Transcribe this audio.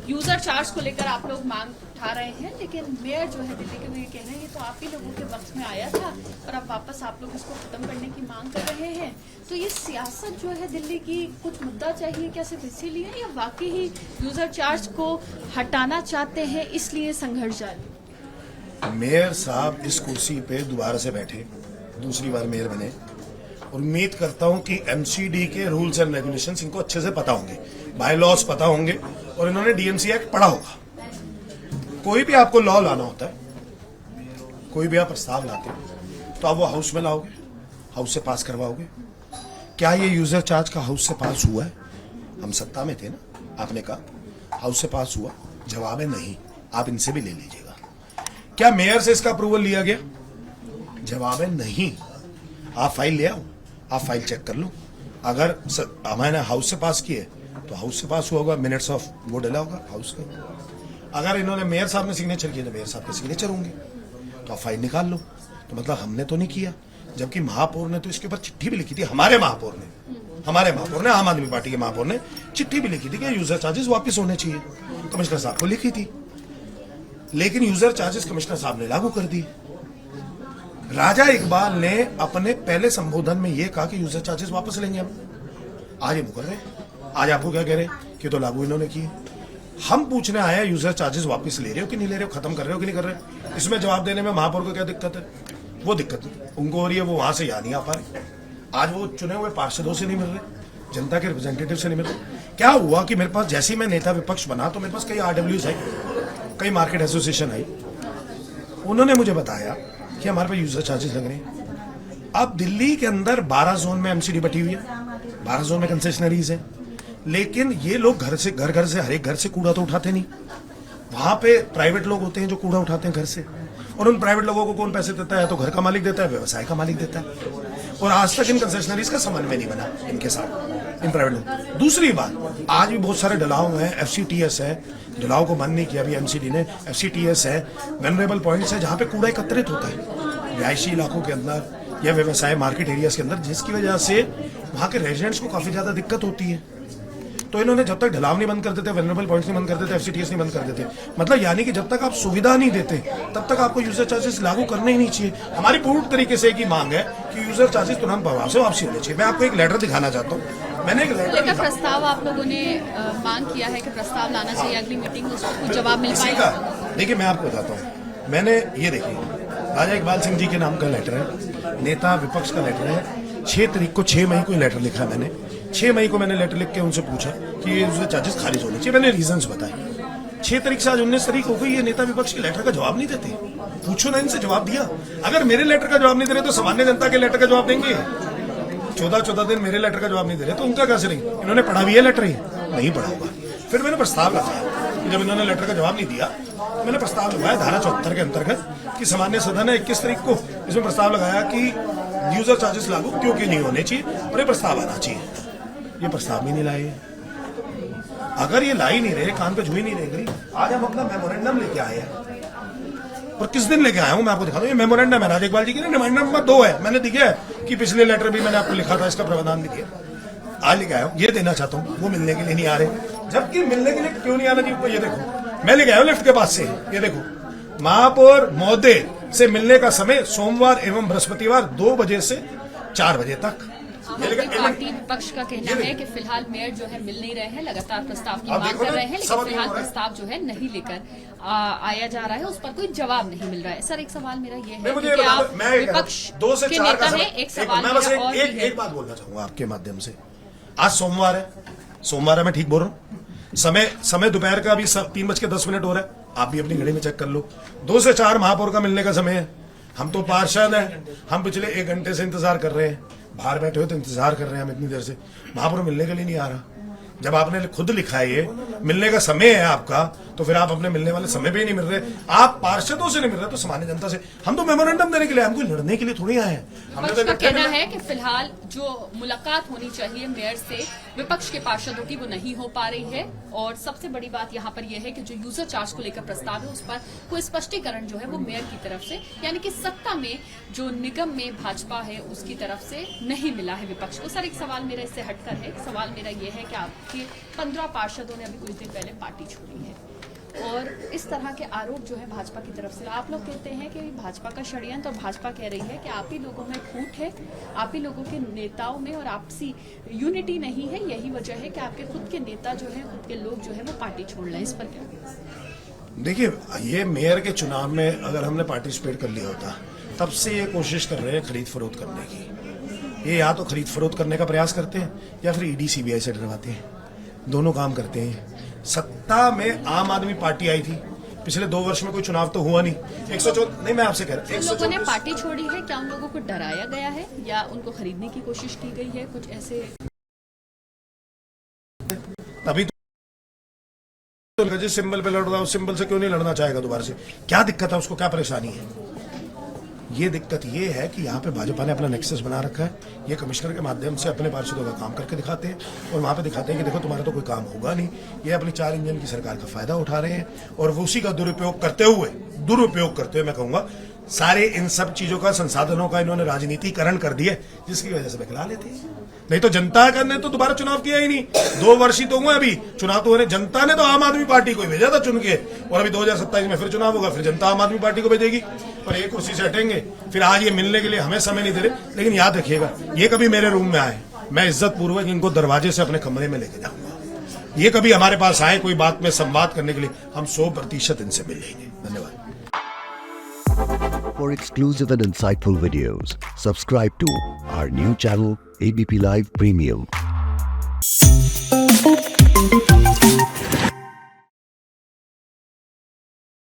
User charge को लेकर आप लोग मांग उठा रहे हैं, लेकिन मेयर जो है दिल्ली के वो ये कह रहे हैं ये तो आप ही लोगों के वक्त में आया था और अब वापस आप लोग इसको खत्म करने की मांग कर रहे हैं। तो ये सियासत जो है दिल्ली की, कुछ मुद्दा चाहिए क्या सिर्फ इसीलिए, या वाकई ही यूजर चार्ज को हटाना चाहते हैं इसलिए संघर्ष जारी? मेयर साहब इस कुर्सी पे दोबारा से बैठे, दूसरी बार मेयर बने, और उम्मीद करता हूं कि एमसीडी के रूल्स एंड रेगुलेशंस इनको अच्छे से पता होंगे, बाय लॉज पता होंगे, और इन्होंने डीएमसी एक्ट पढ़ा होगा। कोई भी आपको लॉ लाना होता है, कोई भी आप प्रस्ताव लाते हैं तो आप वो हाउस में लाओगे, हाउस से पास करवाओगे। क्या ये यूजर चार्ज का हाउस से पास हुआ है? हम सत्ता में थे ना, आपने कहा हाउस से पास हुआ, जवाब है नहीं। आप इनसे भी ले लीजिएगा। क्या मेयर से इसका अप्रूवल लिया गया? जवाब है नहीं। आप फाइल ले आओ, आप फाइल चेक कर लो। अगर हमारे हाउस से पास किए तो हाउस से पास हुआ होगा, मिनट्स ऑफ वो डला होगा हाउस का। अगर इन्होंने मेयर साहब ने सिग्नेचर किए तो मेयर साहब के सिग्नेचर होंगे, तो आप फाइल निकाल लो। तो मतलब हमने तो नहीं किया, जबकि महापौर ने तो इसके ऊपर चिट्ठी भी लिखी थी। हमारे महापौर ने आम आदमी पार्टी के महापौर ने चिट्ठी भी लिखी थी कि यूजर चार्जेस वापस होने चाहिए, कमिश्नर साहब को लिखी थी। लेकिन यूजर चार्जेस कमिश्नर साहब ने लागू कर दिए। राजा इकबाल ने अपने पहले संबोधन में यह कहा कि यूजर चार्जेस वापस लेंगे हम। आज ये मुकर रहे, आज आपको क्या कह रहे कि तो लागू इन्होंने किए। हम पूछने आए हैं यूजर चार्जेस वापस ले रहे हो कि नहीं ले रहे हो, खत्म कर रहे हो कि नहीं कर रहे हो। इसमें जवाब देने में महापौर को क्या दिक्कत है? वो दिक्कत उनको हो रही है, वो वहां से यहाँ नहीं आ पा रहे। आज वो चुने हुए पार्षदों से नहीं मिल रहे, जनता के रिप्रेजेंटेटिव से नहीं मिल रहे। क्या हुआ कि मेरे पास जैसे ही मैं नेता विपक्ष बना तो मेरे पास कई RWs आई, कई मार्केट एसोसिएशन आई। उन्होंने मुझे बताया कि हमारे पास यूजर चार्जेस लग रहे हैं। अब दिल्ली के अंदर 12 जोन में एमसीडी बटी हुई है, 12 जोन में कंसेशनरीज है, लेकिन ये लोग घर घर से हर एक घर से कूड़ा तो उठाते नहीं। वहां पे प्राइवेट लोग होते हैं जो कूड़ा उठाते हैं घर से, और उन प्राइवेट लोगों को कौन पैसे देता है? तो घर का मालिक देता है, व्यवसाय का मालिक देता है। और आज तक इन कंसेशनरीज का समन्वय नहीं बना इनके साथ, इन प्राइवेट लोग। दूसरी बात, आज भी बहुत सारे डलाव हैं, FCTS है, डलाव को बंद नहीं किया अभी एमसीडी ने। FCTS है, वेनरेबल पॉइंट्स है, जहां पे कूड़ा एकत्रित होता है रिहायशी इलाकों के अंदर या व्यवसाय मार्केट एरियाज के अंदर, जिसकी वजह से वहां के रेजिडेंट्स को काफी ज्यादा दिक्कत होती है। तो इन्होंने जब तक ढलाव नहीं बंद कर देते, वेनरेबल पॉइंट्स नहीं बंद कर देते, FCTS नहीं बंद कर देते, मतलब यानी कि जब तक आप सुविधा नहीं देते तब तक आपको यूजर चार्जेस लागू करने ही नहीं चाहिए। हमारी पूर्ण तरीके से एक ही मांग है कि यूजर चार्जेस तुरंत प्रभाव से वापसी होने चाहिए। मैं आपको एक लेटर दिखाना चाहता हूँ। मैंने एक लेटर प्रस्ताव आप लोगों ने मांग किया है कि प्रस्ताव लाना चाहिए अगली मीटिंग में, उसको कुछ जवाब मिल पाएगा? देखिए मैं आपको बताता हूँ, मैंने ये देखिए राजा इकबाल सिंह जी के नाम का लेटर है, नेता विपक्ष का लेटर है। 6 तारीख को 6 मई को लेटर लिखा है मैंने। 6 मई को मैंने लेटर लिख के उनसे पूछा कि ये यूजर चार्जेस खारिज होने चाहिए। मैंने रीजंस बताए। 6 तारीख से आज 19 तारीख हो गई, ये नेता विपक्ष के लेटर का जवाब नहीं देते। पूछो ना इनसे, जवाब दिया। अगर मेरे लेटर का जवाब नहीं दे रहे तो सामान्य जनता के लेटर का जवाब देंगे? 14 दिन मेरे लेटर का जवाब नहीं दे रहे तो उनका कैसे नहीं? इन्होंने पढ़ा भी है लेटर, ही नहीं पढ़ा होगा। फिर मैंने प्रस्ताव लगाया, जब इन्होंने लेटर का जवाब नहीं दिया मैंने प्रस्ताव लगाया धारा 74 के अंतर्गत कि सामान्य सदन है 21 तारीख को, इसमें प्रस्ताव लगाया कि यूजर चार्जेस लागू क्यों नहीं होने चाहिए और ये प्रस्ताव आना चाहिए। ये प्रस्ताव भी नहीं लाए। अगर ये ला ही नहीं रहे, कान पे छुई नहीं रही, आज हम अपना मेमोरेंडम लेके आए हैं। और किस दिन लेके आया हूं मैं आपको दिखा दूं। ये मेमोरेंडम है राजा इकबाल जी की, मेमोरेंडम नंबर 2 है। मैंने दिया है कि पिछले लेटर भी मैंने आपको लिखा था, इसका प्रावधान भी दिया। आज लेके आया हूं, ये देना चाहता हूं। वो मिलने के लिए नहीं आ रहे, जबकि मिलने के लिए क्यों नहीं आना चाहिए? ये देखो मैं लेके आया हूं लिफ्ट के पास से, ये देखो महापौर महोदय से मिलने का समय सोमवार एवं बृहस्पतिवार 2 बजे से 4 बजे तक। पार्टी विपक्ष का कहना है कि फिलहाल मेयर जो है मिल नहीं रहे हैं, लगातार प्रस्ताव की मांग कर रहे हैं, लेकिन फिलहाल प्रस्ताव जो है नहीं लेकर आया जा रहा है, उस पर कोई जवाब नहीं मिल रहा है। सर एक सवाल मेरा ये है कि आप विपक्ष के नेता हैं, एक सवाल एक बात बोलना चाहूंगा आपके माध्यम से। आज सोमवार है, मैं ठीक बोल रहा हूँ? समय दोपहर का अभी 3:10 हो रहा है, आप भी अपनी घड़ी में चेक कर लो। 2 से 4 महापौर का मिलने का समय है। हम तो पार्षद हैं, हम पिछले 1 घंटे से इंतजार कर रहे हैं, बाहर बैठे हो तो इंतजार कर रहे हैं हम इतनी देर से। महापौर मिलने के लिए नहीं आ रहा। जब आपने खुद लिखा है ये मिलने का समय है आपका, तो फिर आप अपने मिलने वाले समय पे ही नहीं मिल रहे। आप पार्षदों से नहीं मिल रहे तो सामान्य जनता से। हम तो मेमोरेंडम देने के लिए, हमको लड़ने के लिए थोड़ी आए हैं। विपक्ष का कहना है कि फिलहाल जो मुलाकात होनी चाहिए मेयर से विपक्ष के पार्षदों की, वो नहीं हो पा रही है। और सबसे बड़ी बात यहाँ पर यह है कि जो यूजर चार्ज को लेकर प्रस्ताव है, उस पर कोई स्पष्टीकरण जो है वो मेयर की तरफ से, यानी कि सत्ता में जो निगम में भाजपा है उसकी तरफ से नहीं मिला है विपक्ष को। सर एक सवाल मेरा इससे हटकर है, सवाल मेरा ये है कि आपके 15 पार्षदों ने अभी कुछ दिन पहले पार्टी छोड़ी है, इस तरह के आरोप जो है भाजपा की तरफ से, आप लोग कहते हैं कि भाजपा का षड्यंत्र, और भाजपा कह रही है कि आप ही लोगों में फूट है, आप ही लोगों के नेताओं में और आपसी यूनिटी नहीं है, यही वजह है कि आपके खुद के नेता जो है, खुद के लोग जो है वो पार्टी छोड़ रहे हैं। इस पर क्या? देखिए, ये मेयर के चुनाव में अगर हमने पार्टिसिपेट कर लिया होता, तब से ये कोशिश कर रहे हैं खरीद फरोख्त करने की। ये या तो खरीद फरोख्त करने का प्रयास करते हैं या फिर ईडी सीबीआई से डरवाते हैं, दोनों काम करते हैं। सत्ता में आम आदमी पार्टी आई थी, पिछले 2 वर्ष में कोई चुनाव तो हुआ नहीं। 114 नहीं, मैं आपसे कह रहा हूं, उन लोगों ने पार्टी छोड़ी है, क्या उन लोगों को डराया गया है या उनको खरीदने की कोशिश की गई है? कुछ ऐसे तभी तो जिस सिंबल पे लड़ रहा है उस सिंबल से क्यों नहीं लड़ना चाहेगा दोबारा से? क्या दिक्कत है उसको, क्या परेशानी है? ये दिक्कत ये है कि यहाँ पे भाजपा ने अपना नेक्सस बना रखा है। ये कमिश्नर के माध्यम से अपने पार्षदों का काम करके दिखाते हैं और वहाँ पे दिखाते हैं कि देखो तुम्हारा तो कोई काम होगा नहीं। ये अपनी 4 इंजन की सरकार का फायदा उठा रहे हैं और वो उसी का दुरुपयोग करते हुए मैं कहूँगा सारे इन सब चीजों का, संसाधनों का इन्होंने राजनीतिकरण कर दिया, जिसकी वजह से बखला लेते हैं। नहीं तो जनता ने तो दोबारा चुनाव किया ही नहीं। 2 वर्ष ही तो हुए अभी चुनाव तो होने, जनता ने तो आम आदमी पार्टी को भेजा था चुन के, और अभी 2027 में फिर चुनाव होगा, फिर जनता आम आदमी पार्टी को भेजेगी और एक कुर्सी से हटेंगे। फिर आज ये मिलने के लिए हमें समय नहीं दे रहे, लेकिन याद रखिएगा ये कभी मेरे रूम में आए, मैं इज्जत पूर्वक इनको दरवाजे से अपने कमरे में लेके जाऊंगा। ये कभी हमारे पास आए कोई बात में संवाद करने के लिए, हम 100% इनसे मिलेंगे। धन्यवाद। For exclusive and insightful videos, subscribe to our new channel ABP Live Premium.